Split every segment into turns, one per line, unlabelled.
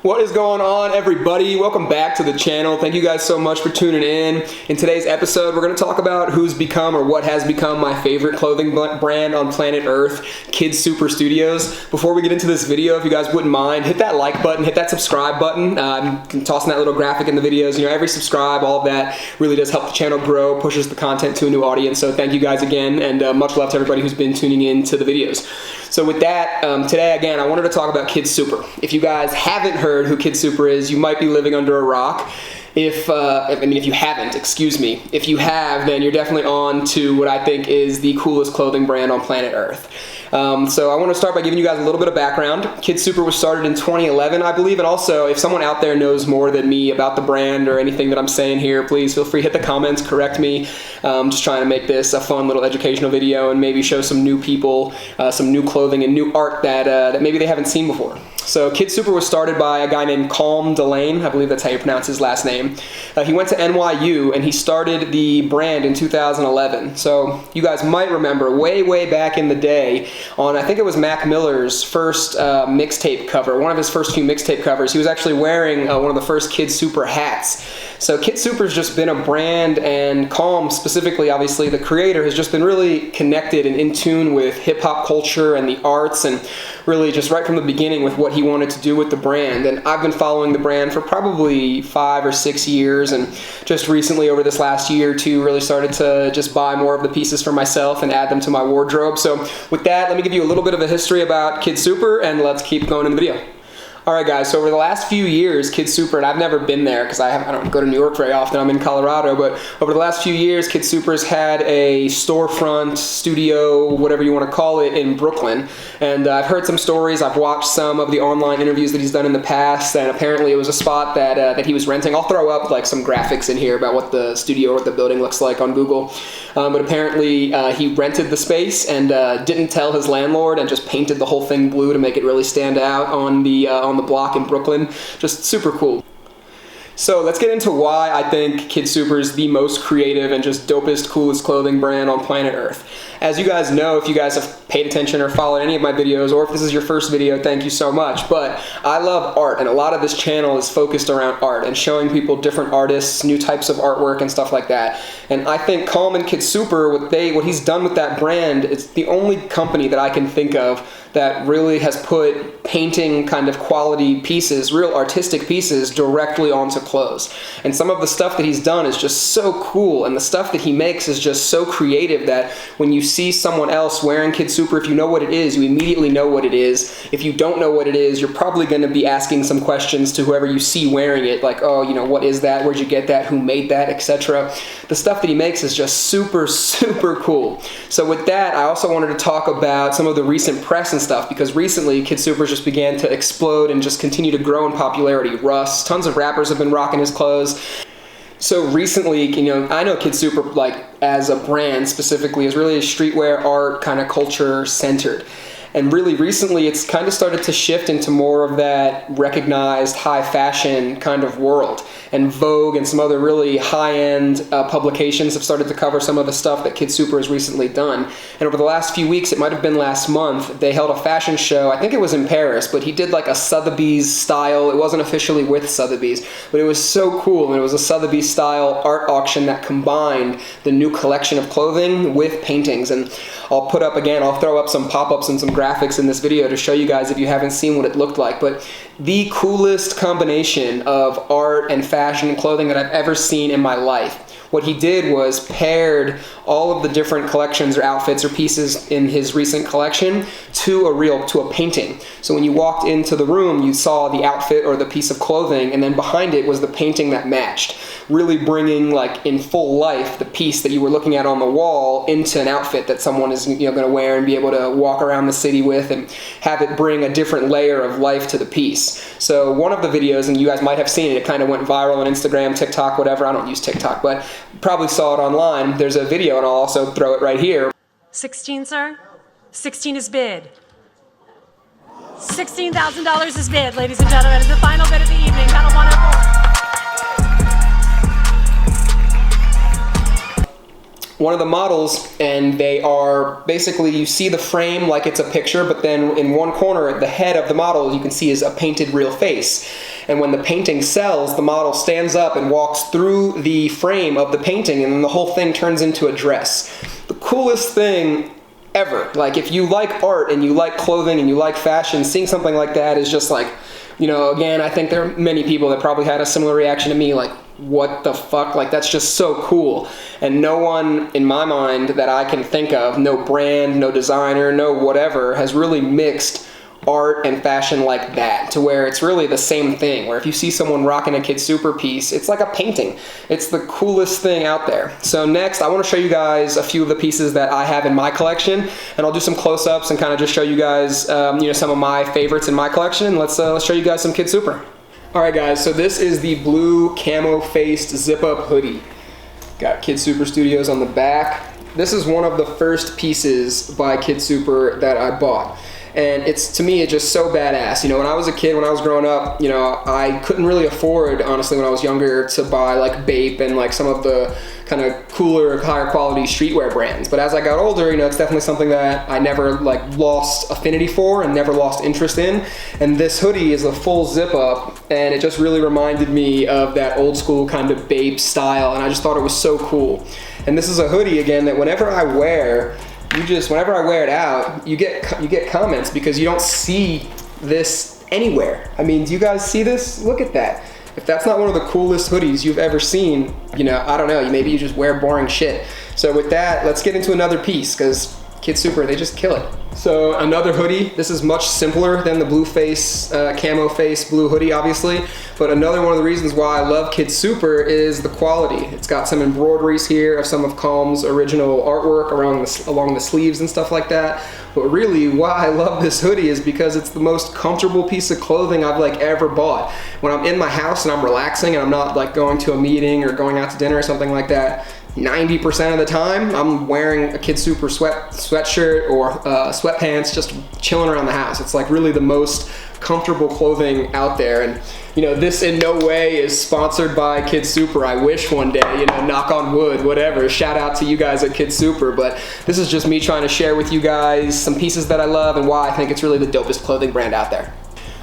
What is going on, everybody? Welcome back to the channel. Thank you guys so much for tuning in. In today's episode, we're going to talk about who's become or what has become my favorite clothing brand on planet Earth, Kids Super Studios. Before we get into this video, if you guys wouldn't mind, hit that like button, hit that subscribe button. I'm tossing that little graphic in the videos. You know, every subscribe, all of that really does help the channel grow, pushes the content to a new audience. So thank you guys again, and much love to everybody who's been tuning in to the videos. So with that, today again, I wanted to talk about Kids Super. If you guys haven't heard who Kids Super is, you might be living under a rock. If you haven't, excuse me. If you have, then you're definitely on to what I think is the coolest clothing brand on planet Earth. So I want to start by giving you guys a little bit of background. Kids Super was started in 2011, I believe, and also if someone out there knows more than me about the brand or anything that I'm saying here, please feel free to hit the comments, correct me. Just trying to make this a fun little educational video and maybe show some new people some new clothing and new art that maybe they haven't seen before. So Kids Super was started by a guy named Calm Delane, I believe that's how you pronounce his last name. He went to NYU and he started the brand in 2011. So you guys might remember way back in the day on, I think it was Mac Miller's first mixtape cover, one of his first few mixtape covers, he was actually wearing one of the first Kids Super hats. So Kids Super's just been a brand, and Calm specifically, obviously the creator, has just been really connected and in tune with hip-hop culture and the arts, and really just right from the beginning with what he wanted to do with the brand. And I've been following the brand for probably 5 or 6 years, and just recently over this last year or two really started to just buy more of the pieces for myself and add them to my wardrobe. So with that, let me give you a little bit of a history about Kids Super, and let's keep going in the video. Alright guys, so over the last few years, Kids Super, and I've never been there because I don't go to New York very often, I'm in Colorado, but over the last few years, Kids Super's had a storefront, studio, whatever you want to call it, in Brooklyn. And I've heard some stories, I've watched some of the online interviews that he's done in the past, and apparently it was a spot that he was renting. I'll throw up like some graphics in here about what the studio or the building looks like on Google. But apparently he rented the space and didn't tell his landlord and just painted the whole thing blue to make it really stand out on the block in Brooklyn. Just super cool. So let's get into why I think Kids Super is the most creative and just dopest, coolest clothing brand on planet Earth. As you guys know, if you guys have paid attention or followed any of my videos, or if this is your first video, thank you so much. But I love art, and a lot of this channel is focused around art and showing people different artists, new types of artwork and stuff like that. And I think Calm and Kids Super, what he's done with that brand, it's the only company that I can think of that really has put painting kind of quality pieces, real artistic pieces, directly onto clothes. And some of the stuff that he's done is just so cool, and the stuff that he makes is just so creative that when you see someone else wearing Kids Super, if you know what it is, you immediately know what it is. If you don't know what it is, you're probably going to be asking some questions to whoever you see wearing it, like, oh, you know, what is that? Where'd you get that? Who made that? Etc. The stuff that he makes is just super cool. So with that, I also wanted to talk about some of the recent press and stuff, because recently Kids Super just began to explode and just continue to grow in popularity. Russ, tons of rappers have been rocking his clothes. So recently, you know, I know Kids Super, like, as a brand specifically, is really streetwear, art, kind of culture centered. And really recently, it's kind of started to shift into more of that recognized high fashion kind of world. And Vogue and some other really high-end publications have started to cover some of the stuff that Kids Super has recently done. And over the last few weeks, it might have been last month, they held a fashion show. I think it was in Paris, but he did like a Sotheby's style. It wasn't officially with Sotheby's, but it was so cool. And it was a Sotheby's style art auction that combined the new collection of clothing with paintings. And I'll throw up some pop-ups and some graphics in this video to show you guys if you haven't seen what it looked like. But the coolest combination of art and fashion and clothing that I've ever seen in my life. What he did was paired all of the different collections or outfits or pieces in his recent collection to a painting. So when you walked into the room, you saw the outfit or the piece of clothing, and then behind it was the painting that matched, really bringing, like, in full life the piece that you were looking at on the wall into an outfit that someone is, you know, going to wear and be able to walk around the city with and have it bring a different layer of life to the piece. So one of the videos, and you guys might have seen it, it kind of went viral on Instagram, TikTok, whatever. I don't use TikTok, but probably saw it online. There's a video, and I'll also throw it right here.
16, sir? 16 is bid. $16,000 is bid, ladies and gentlemen. It's the final bid of the evening. Battle 104.
One of the models, and they are basically, you see the frame like it's a picture, but then in one corner, the head of the model you can see is a painted real face. And when the painting sells, the model stands up and walks through the frame of the painting, and then the whole thing turns into a dress. The coolest thing ever. Like, if you like art and you like clothing and you like fashion, seeing something like that is just like, you know, again, I think there are many people that probably had a similar reaction to me, like, what the fuck? Like, that's just so cool. And no one in my mind that I can think of, no brand, no designer, no whatever, has really mixed art and fashion like that, to where it's really the same thing, where if you see someone rocking a Kid Super piece, it's like a painting. It's the coolest thing out there. So next, I want to show you guys a few of the pieces that I have in my collection, and I'll do some close-ups and kind of just show you guys you know, some of my favorites in my collection. Let's show you guys some Kid Super. Alright guys, so this is the blue camo-faced zip-up hoodie. Got Kid Super Studios on the back. This is one of the first pieces by Kid Super that I bought. And it's, to me, it's just so badass. You know, when I was a kid, when I was growing up, you know, I couldn't really afford, honestly, when I was younger, to buy like Bape and like some of the kind of cooler, higher quality streetwear brands. But as I got older, you know, it's definitely something that I never like lost affinity for and never lost interest in. And this hoodie is a full zip up, and it just really reminded me of that old school kind of Bape style, and I just thought it was so cool. And this is a hoodie, again, that whenever I wear, whenever I wear it out, you get comments, because you don't see this anywhere. I mean, do you guys see this? Look at that. If that's not one of the coolest hoodies you've ever seen, you know, I don't know, maybe you just wear boring shit. So with that, let's get into another piece, because Kid Super, they just kill it. So another hoodie. This is much simpler than the blue face, camo face blue hoodie, obviously. But another one of the reasons why I love Kid Super is the quality. It's got some embroideries here of some of Calm's original artwork along the sleeves and stuff like that. But really, why I love this hoodie is because it's the most comfortable piece of clothing I've like ever bought. When I'm in my house and I'm relaxing and I'm not like going to a meeting or going out to dinner or something like that, 90% of the time, I'm wearing a Kid Super sweatshirt or sweatpants, just chilling around the house. It's like really the most comfortable clothing out there. And you know, this in no way is sponsored by Kid Super. I wish one day, you know, knock on wood, whatever. Shout out to you guys at Kid Super. But this is just me trying to share with you guys some pieces that I love and why I think it's really the dopest clothing brand out there.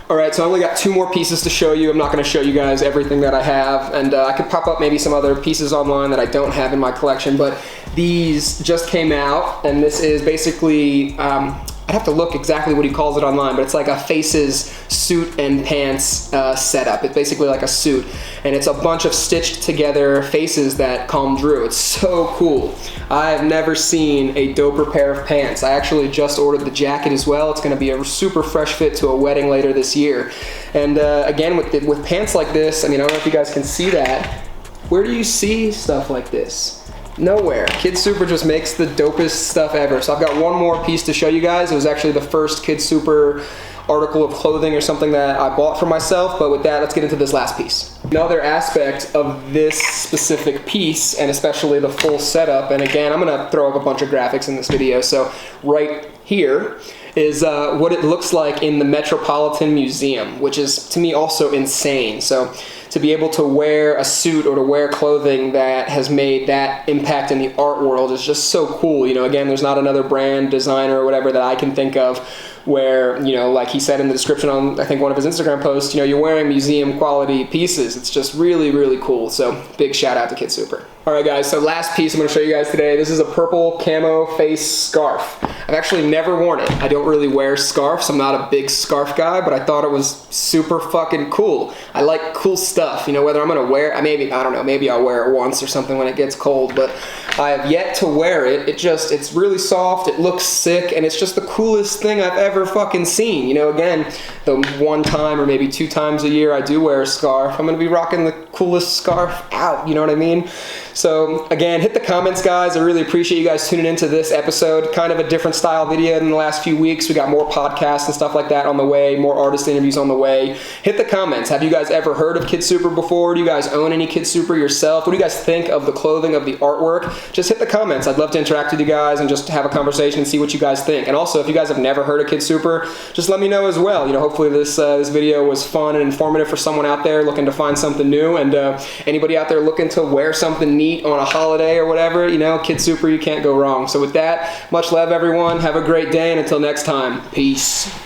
Alright, so I only got 2 more pieces to show you. I'm not going to show you guys everything that I have, and I could pop up maybe some other pieces online that I don't have in my collection, but these just came out, and this is basically, I'd have to look exactly what he calls it online, but it's like a Faces suit and pants setup. It's basically like a suit, and it's a bunch of stitched together faces that Calm drew. It's so cool. I've never seen a doper pair of pants. I actually just ordered the jacket as well. It's going to be a super fresh fit to a wedding later this year. And again, with pants like this, I mean, I don't know if you guys can see that. Where do you see stuff like this? Nowhere. Kid Super just makes the dopest stuff ever. So I've got one more piece to show you guys. It was actually the first Kid Super article of clothing or something that I bought for myself, but with that, let's get into this last piece. Another aspect of this specific piece, and especially the full setup, and again, I'm gonna throw up a bunch of graphics in this video, so right here is what it looks like in the Metropolitan Museum, which is, to me, also insane. So to be able to wear a suit or to wear clothing that has made that impact in the art world is just so cool. You know, again, there's not another brand, designer, or whatever that I can think of where, you know, like he said in the description on, I think, one of his Instagram posts, you know, you're wearing museum quality pieces. It's just really, really cool. So big shout out to Kid Super. All right, guys, so last piece I'm going to show you guys today. This is a purple camo face scarf. I've actually never worn it. I don't really wear scarves. I'm not a big scarf guy, but I thought it was super fucking cool. I like cool stuff. You know, whether I'm going to wear it, I don't know, maybe I'll wear it once or something when it gets cold, but I have yet to wear it. It's really soft, it looks sick, and it's just the coolest thing I've ever fucking seen. You know, again, the one time or maybe 2 times a year I do wear a scarf, I'm going to be rocking the coolest scarf out, you know what I mean? So again, hit the comments, guys. I really appreciate you guys tuning into this episode. Kind of a different style video than the last few weeks. We got more podcasts and stuff like that on the way, more artist interviews on the way. Hit the comments. Have you guys ever heard of Kid Super before? Do you guys own any Kid Super yourself? What do you guys think of the clothing, of the artwork? Just hit the comments. I'd love to interact with you guys and just have a conversation and see what you guys think. And also, if you guys have never heard of Kid Super, just let me know as well. You know, hopefully this video was fun and informative for someone out there looking to find something new, and anybody out there looking to wear something neat on a holiday or whatever, you know, Kid Super, you can't go wrong. So with that, much love, everyone. Have a great day, and until next time, peace.